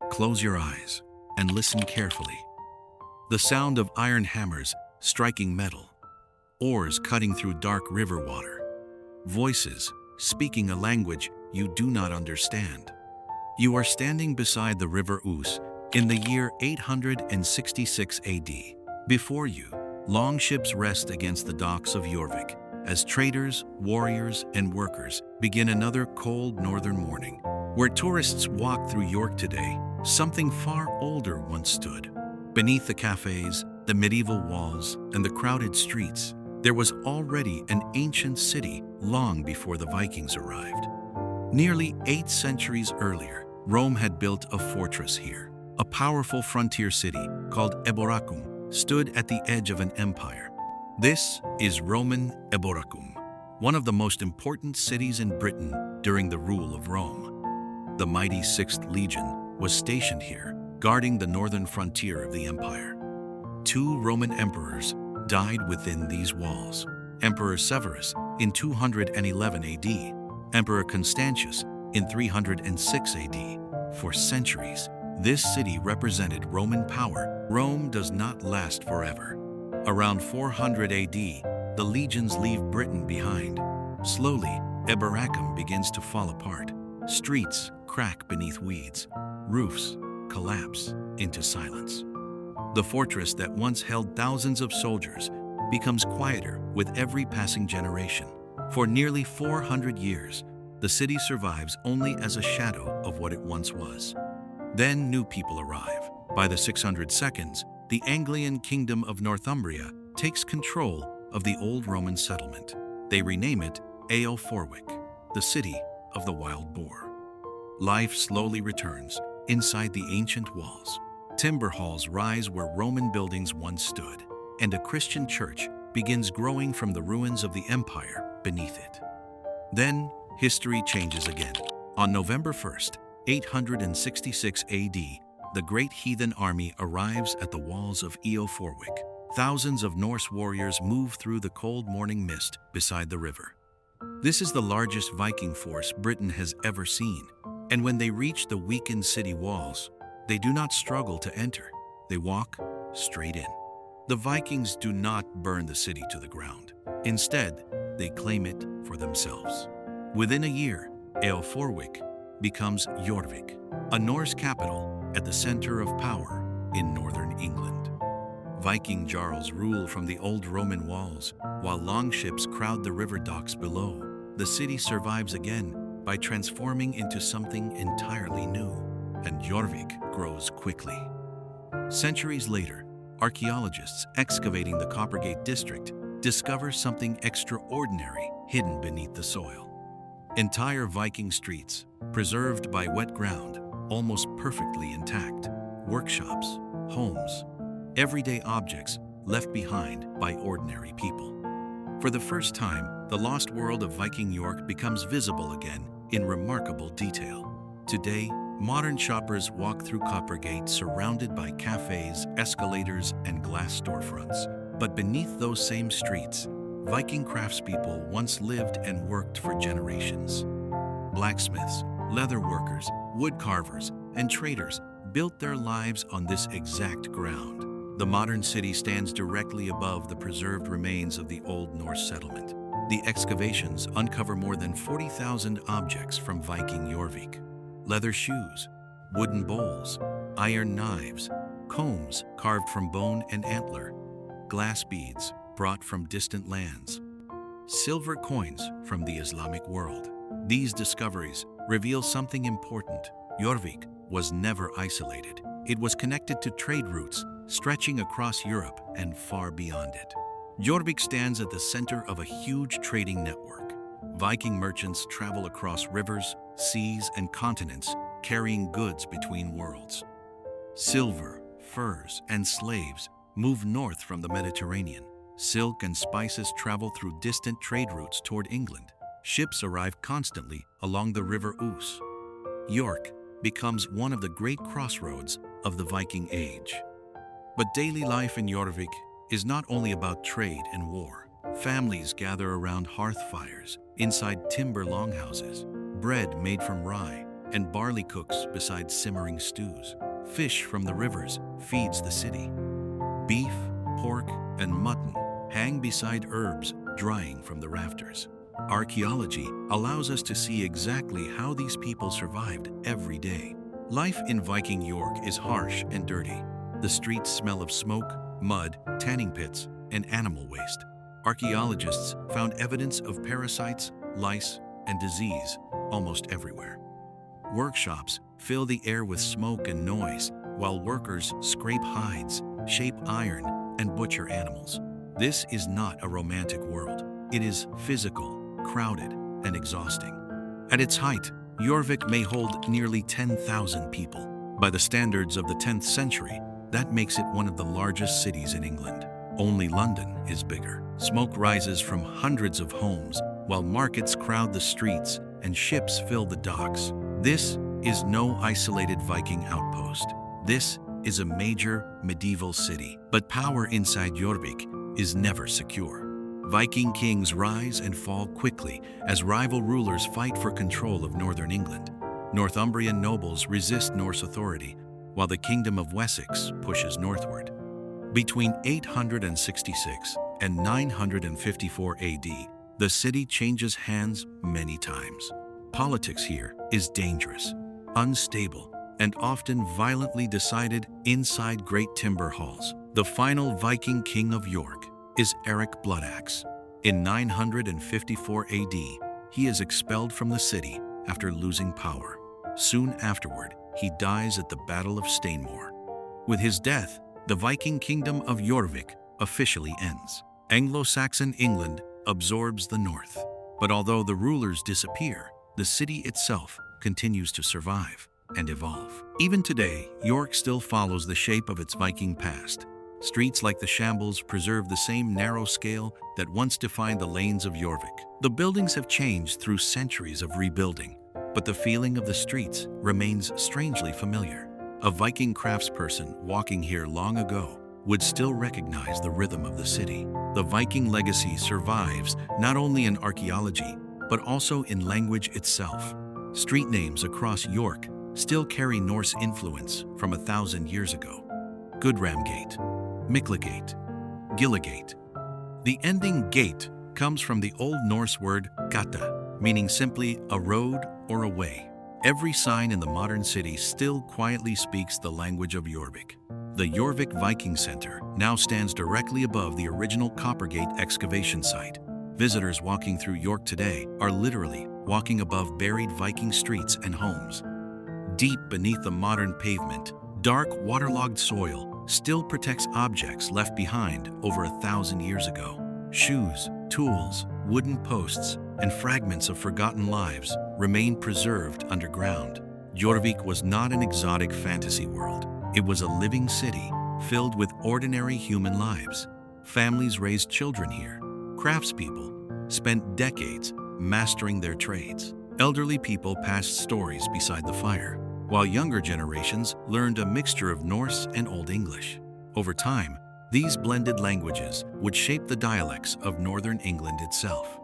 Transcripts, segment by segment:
Close your eyes and listen carefully. The sound of iron hammers striking metal, oars cutting through dark river water, voices speaking a language you do not understand. You are standing beside the river Ouse in the year 866 AD. Before you, long ships rest against the docks of Jórvík as traders, warriors, and workers begin another cold northern morning. Where tourists walk through York today, something far older once stood. Beneath the cafes, the medieval walls, and the crowded streets, there was already an ancient city long before the Vikings arrived. Nearly 8 centuries earlier, Rome had built a fortress here. A powerful frontier city called Eboracum stood at the edge of an empire. This is Roman Eboracum, one of the most important cities in Britain during the rule of Rome. The mighty 6th Legion was stationed here, guarding the northern frontier of the empire. 2 Roman emperors died within these walls. Emperor Severus in 211 AD, Emperor Constantius in 306 AD. For centuries, this city represented Roman power. Rome does not last forever. Around 400 AD, the legions leave Britain behind. Slowly, Eboracum begins to fall apart. Streets crack beneath weeds. Roofs collapse into silence. The fortress that once held thousands of soldiers becomes quieter with every passing generation. For nearly 400 years, the city survives only as a shadow of what it once was. Then new people arrive. By the 602nd, the Anglian kingdom of Northumbria takes control of the old Roman settlement. They rename it Jórvík, the city of the wild boar. Life slowly returns inside the ancient walls. Timber halls rise where Roman buildings once stood, and a Christian church begins growing from the ruins of the empire beneath it. Then, history changes again. On November 1st, 866 AD, the great heathen army arrives at the walls of Jórvík. Thousands of Norse warriors move through the cold morning mist beside the river. This is the largest Viking force Britain has ever seen, and when they reach the weakened city walls, they do not struggle to enter. They walk straight in. The Vikings do not burn the city to the ground. Instead, they claim it for themselves. Within a year, Jórvík becomes Jórvík, a Norse capital at the center of power in northern England. Viking jarls rule from the old Roman walls, while longships crowd the river docks below. The city survives again by transforming into something entirely new, and Jórvík grows quickly. Centuries later, archaeologists excavating the Coppergate district discover something extraordinary hidden beneath the soil. Entire Viking streets, preserved by wet ground, almost perfectly intact. Workshops, homes, everyday objects left behind by ordinary people. For the first time, the lost world of Viking York becomes visible again in remarkable detail. Today, modern shoppers walk through Coppergate surrounded by cafes, escalators, and glass storefronts. But beneath those same streets, Viking craftspeople once lived and worked for generations. Blacksmiths, leather workers, wood carvers, and traders built their lives on this exact ground. The modern city stands directly above the preserved remains of the Old Norse settlement. The excavations uncover more than 40,000 objects from Viking Jórvík. Leather shoes, wooden bowls, iron knives, combs carved from bone and antler, glass beads brought from distant lands, silver coins from the Islamic world. These discoveries reveal something important. Jórvík was never isolated. It was connected to trade routes stretching across Europe and far beyond it. Jórvík stands at the center of a huge trading network. Viking merchants travel across rivers, seas, and continents, carrying goods between worlds. Silver, furs, and slaves move north from the Mediterranean. Silk and spices travel through distant trade routes toward England. Ships arrive constantly along the river Ouse. York becomes one of the great crossroads of the Viking Age. But daily life in Jórvík is not only about trade and war. Families gather around hearth fires inside timber longhouses. Bread made from rye, and barley cooks beside simmering stews. Fish from the rivers feeds the city. Beef, pork, and mutton hang beside herbs drying from the rafters. Archaeology allows us to see exactly how these people survived every day. Life in Viking York is harsh and dirty. The streets smell of smoke, mud, tanning pits, and animal waste. Archaeologists found evidence of parasites, lice, and disease almost everywhere. Workshops fill the air with smoke and noise, while workers scrape hides, shape iron, and butcher animals. This is not a romantic world. It is physical, crowded, and exhausting. At its height, Jorvik may hold nearly 10,000 people. By the standards of the 10th century, that makes it one of the largest cities in England. Only London is bigger. Smoke rises from hundreds of homes, while markets crowd the streets and ships fill the docks. This is no isolated Viking outpost. This is a major medieval city. But power inside Jórvík is never secure. Viking kings rise and fall quickly as rival rulers fight for control of northern England. Northumbrian nobles resist Norse authority, while the Kingdom of Wessex pushes northward. Between 866 and 954 AD, the city changes hands many times. Politics here is dangerous, unstable, and often violently decided inside great timber halls. The final Viking king of York is Eric Bloodaxe. In 954 AD, he is expelled from the city after losing power. Soon afterward, he dies at the Battle of Stainmore. With his death, the Viking kingdom of Jórvík officially ends. Anglo-Saxon England absorbs the north. But although the rulers disappear, the city itself continues to survive and evolve. Even today, York still follows the shape of its Viking past. Streets like the Shambles preserve the same narrow scale that once defined the lanes of Jórvík. The buildings have changed through centuries of rebuilding, but the feeling of the streets remains strangely familiar. A Viking craftsperson walking here long ago would still recognize the rhythm of the city. The Viking legacy survives not only in archaeology, but also in language itself. Street names across York still carry Norse influence from 1,000 years ago. Gudramgate, Miklagate, Gillagate. The ending gate comes from the Old Norse word gata, meaning simply a road or a way. Every sign in the modern city still quietly speaks the language of Jórvík. The Jórvík Viking Center now stands directly above the original Coppergate excavation site. Visitors walking through York today are literally walking above buried Viking streets and homes. Deep beneath the modern pavement, dark, waterlogged soil still protects objects left behind over 1,000 years ago. Shoes, tools, wooden posts, and fragments of forgotten lives remain preserved underground. Jórvík was not an exotic fantasy world. It was a living city filled with ordinary human lives. Families raised children here. Craftspeople spent decades mastering their trades. Elderly people passed stories beside the fire, while younger generations learned a mixture of Norse and Old English. Over time, these blended languages would shape the dialects of northern England itself.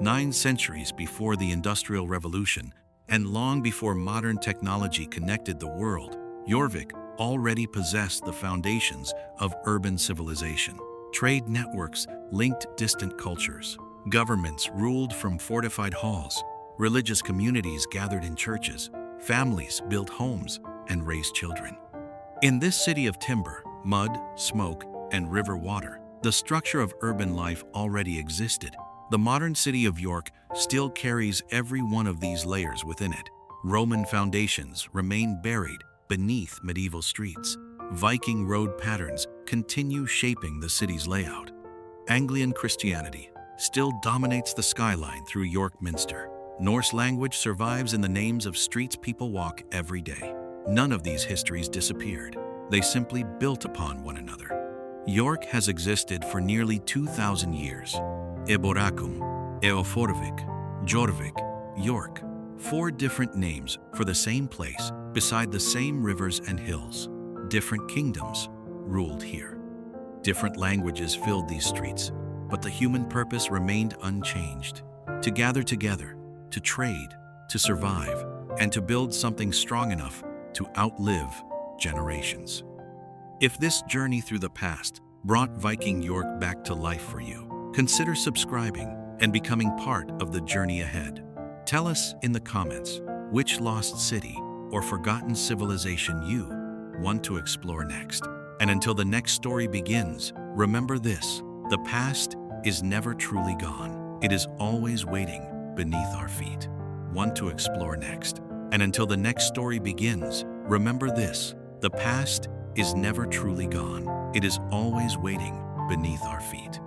9 centuries before the Industrial Revolution, and long before modern technology connected the world, Jórvík already possessed the foundations of urban civilization. Trade networks linked distant cultures. Governments ruled from fortified halls. Religious communities gathered in churches. Families built homes and raised children. In this city of timber, mud, smoke, and river water, the structure of urban life already existed. The modern city of York still carries every one of these layers within it. Roman foundations remain buried beneath medieval streets. Viking road patterns continue shaping the city's layout. Anglican Christianity still dominates the skyline through York Minster. Norse language survives in the names of streets people walk every day. None of these histories disappeared. They simply built upon one another. York has existed for nearly 2,000 years. Eboracum, Eoforvik, Jorvik, York. 4 different names for the same place beside the same rivers and hills. Different kingdoms ruled here. Different languages filled these streets, but the human purpose remained unchanged: to gather together, to trade, to survive, and to build something strong enough to outlive generations. If this journey through the past brought Viking York back to life for you, consider subscribing and becoming part of the journey ahead. Tell us in the comments which lost city or forgotten civilization you want to explore next. And until the next story begins, remember this: the past is never truly gone. It is always waiting beneath our feet. Want to explore next? And until the next story begins, remember this: the past is never truly gone. It is always waiting beneath our feet.